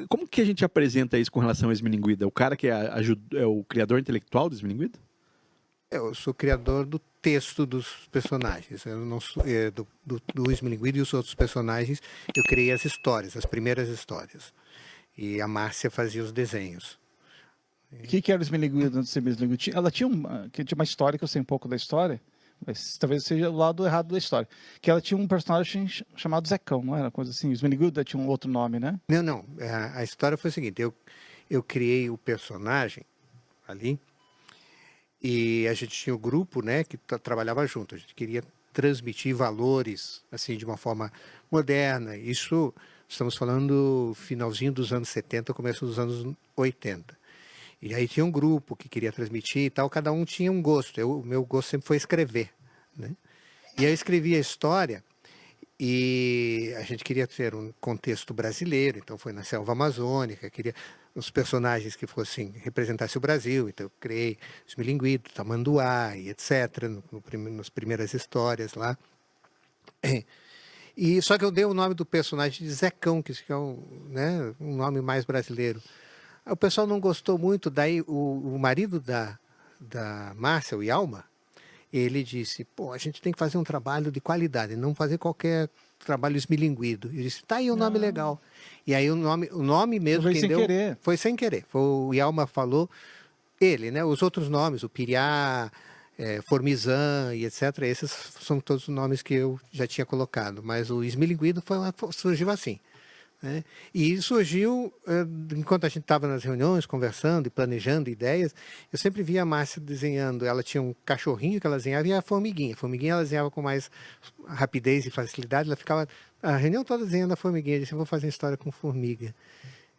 Como que a gente apresenta isso com relação ao Esmilinguido? É o cara que é o criador intelectual do Esmilinguido? Eu sou criador do texto dos personagens. Eu não sou, do Esmilinguido e os outros personagens, eu criei as histórias, as primeiras histórias. E a Márcia fazia os desenhos. O que era o Esmilinguido antes de ser Esmilinguido? Ela tinha uma história, que eu sei um pouco da história, mas talvez seja o lado errado da história. Que ela tinha um personagem chamado Zecão, não era? Coisa assim. O Esmilinguido tinha um outro nome, né? Não. A história foi a seguinte: eu criei o personagem ali e a gente tinha o grupo, né, que trabalhava junto. A gente queria transmitir valores assim de uma forma moderna. Isso estamos falando finalzinho dos anos 70, começo dos anos 80. E aí tinha um grupo que queria transmitir e tal, cada um tinha um gosto. O meu gosto sempre foi escrever, né? E aí eu escrevi a história e a gente queria ter um contexto brasileiro, então foi na selva amazônica, queria os personagens que fossem, representassem o Brasil, então eu criei Esmilinguido, Tamanduá e etc, nas primeiras histórias lá. E só que eu dei o nome do personagem de Zecão, que é um nome mais brasileiro. O pessoal não gostou muito, daí o marido da Márcia, o Yalma, ele disse, pô, a gente tem que fazer um trabalho de qualidade, não fazer qualquer trabalho esmilinguido. Eu disse, tá aí o nome legal. E aí o nome mesmo Foi quem sem deu querer. foi sem querer. Foi o Yalma falou, ele, né? Os outros nomes, o Piriá, Formizan e etc., esses são todos os nomes que eu já tinha colocado, mas o esmilinguido surgiu assim. Né? E surgiu, enquanto a gente estava nas reuniões, conversando e planejando ideias, eu sempre via a Márcia desenhando. Ela tinha um cachorrinho que ela desenhava e a formiguinha. A formiguinha ela desenhava com mais rapidez e facilidade. Ela ficava a reunião toda desenhando a formiguinha. Eu disse, eu vou fazer uma história com formiga.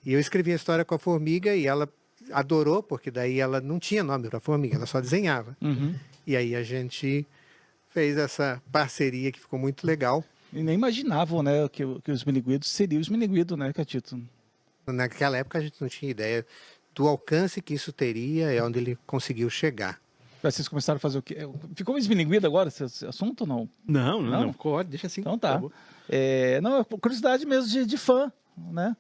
E eu escrevi a história com a formiga e ela adorou, porque daí ela não tinha nome para a formiga, ela só desenhava. Uhum. E aí a gente fez essa parceria que ficou muito legal. E nem imaginavam, né, que o Esmilinguido seria o Esmilinguido, né, Catito? Naquela época a gente não tinha ideia do alcance que isso teria e onde ele conseguiu chegar. Vocês começaram a fazer o quê? Ficou esmilinguido agora esse assunto ou não? Não. Ficou, deixa assim. Então tá. Não, é curiosidade mesmo de fã, né?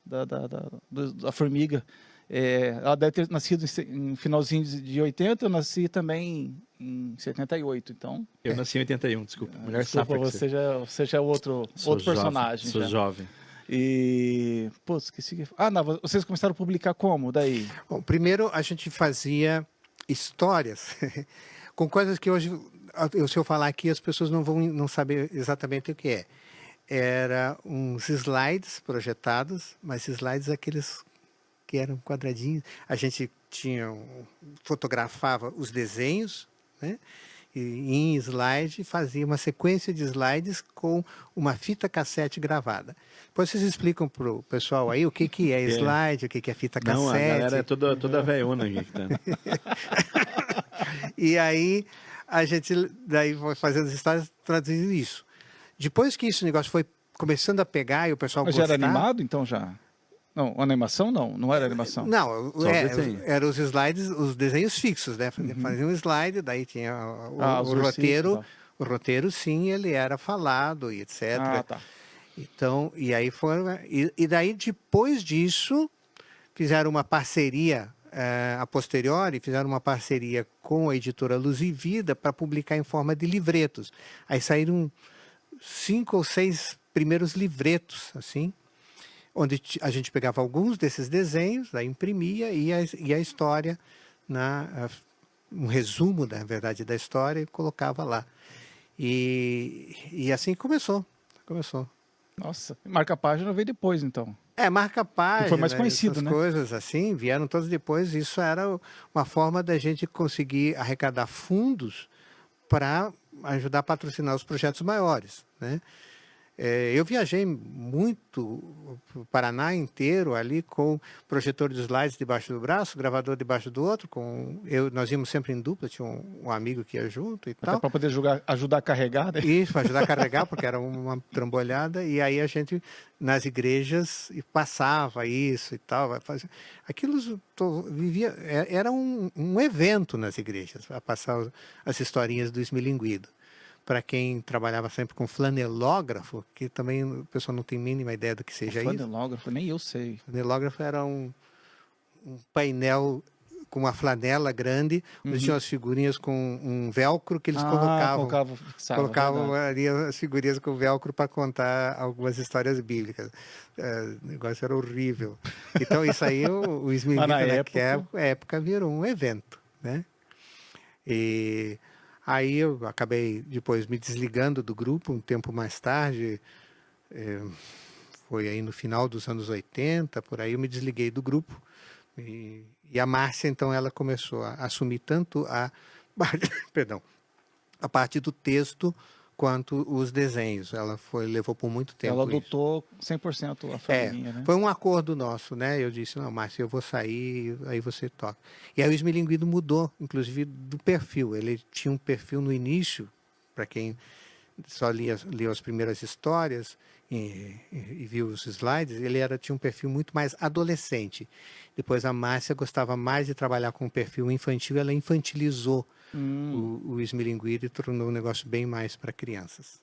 Da formiga. Ela deve ter nascido em finalzinho de 80, eu nasci também em 78, então... Eu nasci em 81, desculpa. Mulher Desculpa, safra você já é outro personagem. Sou jovem. E... Pô, esqueci. Não, vocês começaram a publicar como daí? Bom, primeiro a gente fazia histórias com coisas que hoje, se eu falar aqui, as pessoas não vão saber exatamente o que é. Era uns slides projetados, mas slides aqueles que eram quadradinhos. A gente fotografava os desenhos, né? E em slide fazia uma sequência de slides com uma fita cassete gravada. Depois vocês explicam para o pessoal aí o que é slide, o que é fita cassete. Não, a galera é toda velhona, gente. Né? E aí a gente daí foi fazendo as histórias traduzindo isso. Depois que esse negócio foi começando a pegar e o pessoal gostar... Mas já era animado, então já? Não, animação não era animação. Não, eram os slides, os desenhos fixos, né? Fazia um slide, daí tinha o roteiro. O roteiro, sim, ele era falado e etc. Tá. Então, e aí foram... E daí, depois disso, fizeram uma parceria, a posteriori, fizeram uma parceria com a editora Luz e Vida para publicar em forma de livretos. Aí saíram 5 ou 6 primeiros livretos, assim, onde a gente pegava alguns desses desenhos, aí imprimia e a história, um resumo, na verdade, da história e colocava lá. E assim começou. Nossa, marca-página veio depois, então. Marca-página, foi mais conhecido, essas né? coisas assim, vieram todos depois. Isso era uma forma da gente conseguir arrecadar fundos para ajudar a patrocinar os projetos maiores, né? Eu viajei muito o Paraná inteiro ali com projetor de slides debaixo do braço, gravador debaixo do outro. Nós íamos sempre em dupla, tinha um amigo que ia junto e tal. Para poder ajudar a carregar, né? Isso, para ajudar a carregar, porque era uma trambolhada. E aí a gente, nas igrejas, passava isso e tal. Aquilo vivia, era um evento nas igrejas, a passar as historinhas do Esmilinguido. para quem trabalhava sempre com flanelógrafo, que também o pessoal não tem mínima ideia do que seja isso. Flanelógrafo, nem eu sei. Flanelógrafo era um painel com uma flanela grande, onde tinham as figurinhas com um velcro que eles colocavam ali as figurinhas com velcro para contar algumas histórias bíblicas. O negócio era horrível. Então isso aí o Esmilinguido naquela época virou um evento, né? E aí eu acabei depois me desligando do grupo um tempo mais tarde, foi aí no final dos anos 80, por aí eu me desliguei do grupo. E a Márcia, então, ela começou a assumir tanto perdão, a parte do texto quanto os desenhos. Ela levou por muito tempo. Ela adotou 100% a família, né? Foi um acordo nosso, né? Eu disse, não, Márcia, eu vou sair, aí você toca. E aí o Esmilinguido mudou, inclusive, do perfil. Ele tinha um perfil no início, para quem só lia as primeiras histórias e viu os slides, ele tinha um perfil muito mais adolescente. Depois a Márcia gostava mais de trabalhar com um perfil infantil, ela infantilizou o Esmilinguido e tornou um negócio bem mais para crianças.